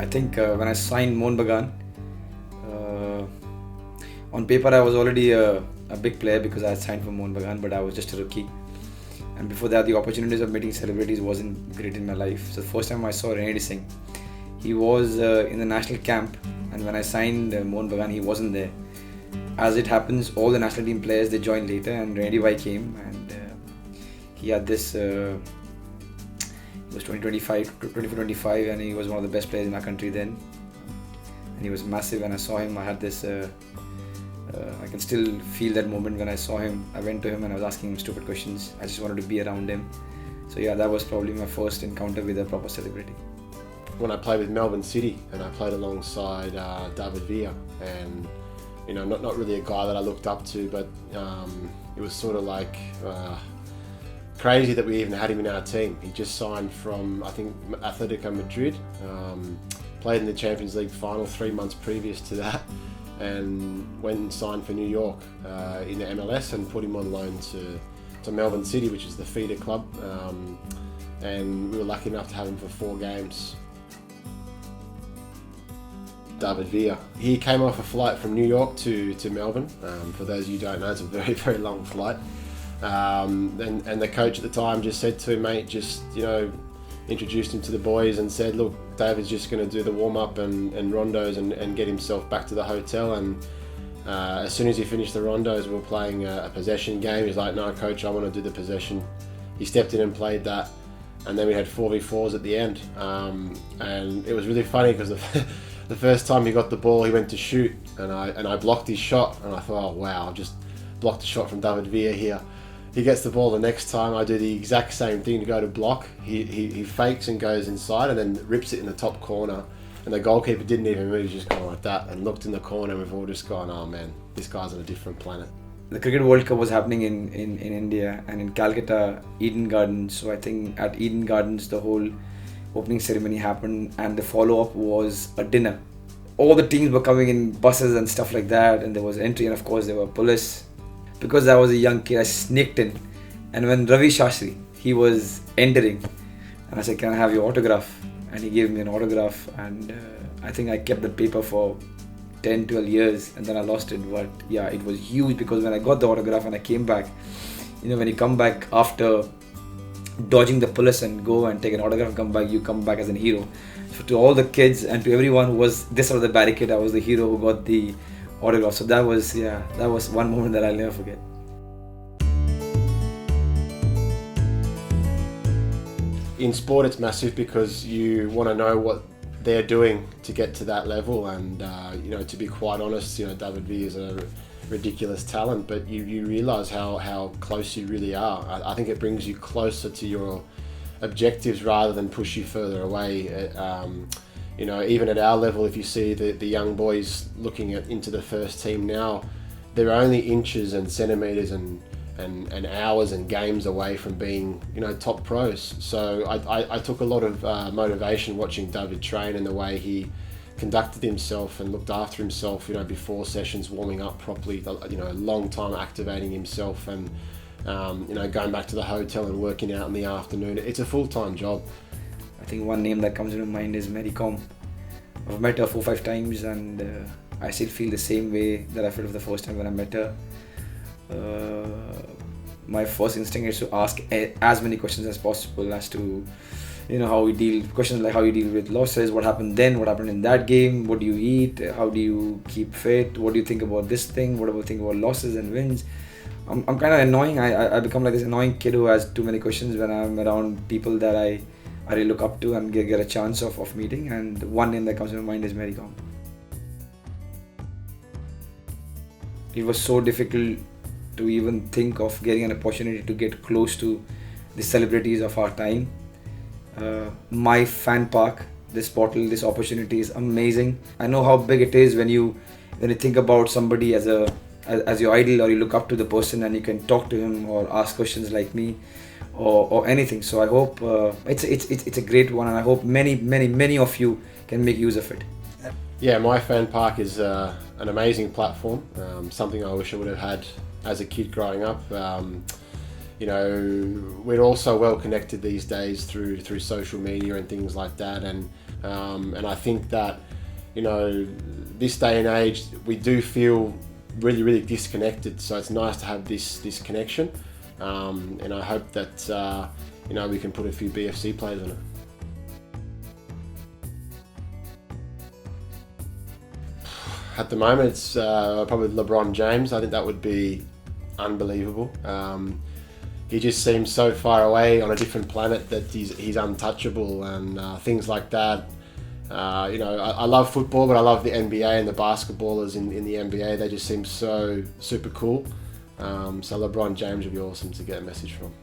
I think when I signed Mohun Bagan, on paper I was already a big player because I had signed for Mohun Bagan, but I was just a rookie. And before that, the opportunities of meeting celebrities wasn't great in my life. So the first time I saw Randy Singh, he was in the national camp, and when I signed Mohun Bagan, he wasn't there. As it happens, all the national team players, they joined later, and Randy Bhai came, and he had this, it was 24-25, and he was one of the best players in our country then. And he was massive. When I saw him, I had this, I can still feel that moment when I saw him. I went to him and I was asking him stupid questions. I just wanted to be around him. So yeah, that was probably my first encounter with a proper celebrity. When I played with Melbourne City, and I played alongside David Villa, and you know, not really a guy that I looked up to, but it was sort of like crazy that we even had him in our team. He just signed from, I think, Atletico Madrid, played in the Champions League final 3 months previous to that, and went and signed for New York in the MLS, and put him on loan to Melbourne City, which is the feeder club, and we were lucky enough to have him for 4 games. David Villa. He came off a flight from New York to Melbourne. For those of you who don't know, it's a very, very long flight. And the coach at the time just said to him, mate, just, you know, introduced him to the boys and said, look, David's just going to do the warm-up and rondos and get himself back to the hotel. And as soon as he finished the rondos, we were playing a possession game. He's like, no, coach, I want to do the possession. He stepped in and played that. And then we had 4v4s at the end. And it was really funny because the first time he got the ball, he went to shoot, and I blocked his shot, and I thought, oh wow, I've just blocked a shot from David Villa here. He gets the ball the next time, I do the exact same thing to go to block. He fakes and goes inside and then rips it in the top corner, and the goalkeeper didn't even move, just gone like that and looked in the corner, and we've all just gone, oh man, this guy's on a different planet. The Cricket World Cup was happening in India, and in Calcutta, Eden Gardens. So I think at Eden Gardens, the whole opening ceremony happened, and the follow-up was a dinner. All the teams were coming in buses and stuff like that, and there was entry, and of course there were police. Because I was a young kid, I sneaked in, and when Ravi Shastri, he was entering, and I said, can I have your autograph? And he gave me an autograph, and I think I kept the paper for 10-12 years, and then I lost it. But yeah, it was huge, because when I got the autograph and I came back, you know, when you come back after dodging the police and go and take an autograph and come back, you come back as a hero. So to all the kids and to everyone who was this side of the barricade, I was the hero who got the autograph. So that was one moment that I'll never forget. In sport, it's massive because you want to know what they're doing to get to that level, and you know, to be quite honest, you know, David Villa is a ridiculous talent, but you realise how close you really are. I think it brings you closer to your objectives rather than push you further away. You know, even at our level, if you see the young boys looking into the first team now, they're only inches and centimetres and hours and games away from being, you know, top pros. So I took a lot of motivation watching David train, and the way he conducted himself and looked after himself, you know, before sessions, warming up properly, you know, a long time activating himself, and you know, going back to the hotel and working out in the afternoon. It's a full-time job. I think one name that comes into mind is Mary Kom. I've met her 4 or 5 times, and I still feel the same way that I felt the first time when I met her. My first instinct is to ask as many questions as possible as to, you know, questions like how you deal with losses, what happened then, what happened in that game, what do you eat, how do you keep fit, what do you think about this thing, what do you think about losses and wins. I'm kind of annoying. I become like this annoying kid who has too many questions when I'm around people that I really look up to and get a chance of meeting, and one name that comes to my mind is Mary Kom. It was so difficult to even think of getting an opportunity to get close to the celebrities of our time. myFanPark, this portal, this opportunity is amazing. I know how big it is when you think about somebody as your idol, or you look up to the person and you can talk to him or ask questions like me or anything. So I hope it's a great one, and I hope many of you can make use of it. Yeah, myFanPark is an amazing platform, something I wish I would have had as a kid growing up. You know, we're all so well connected these days through social media and things like that, and And I think that, you know, this day and age, we do feel really, really disconnected. So it's nice to have this connection. And I hope that, you know, we can put a few BFC players on it. At the moment, it's probably LeBron James. I think that would be unbelievable. He just seems so far away on a different planet that he's untouchable, and things like that. You know, I love football, but I love the NBA and the basketballers in the NBA. They just seem so super cool. So LeBron James would be awesome to get a message from.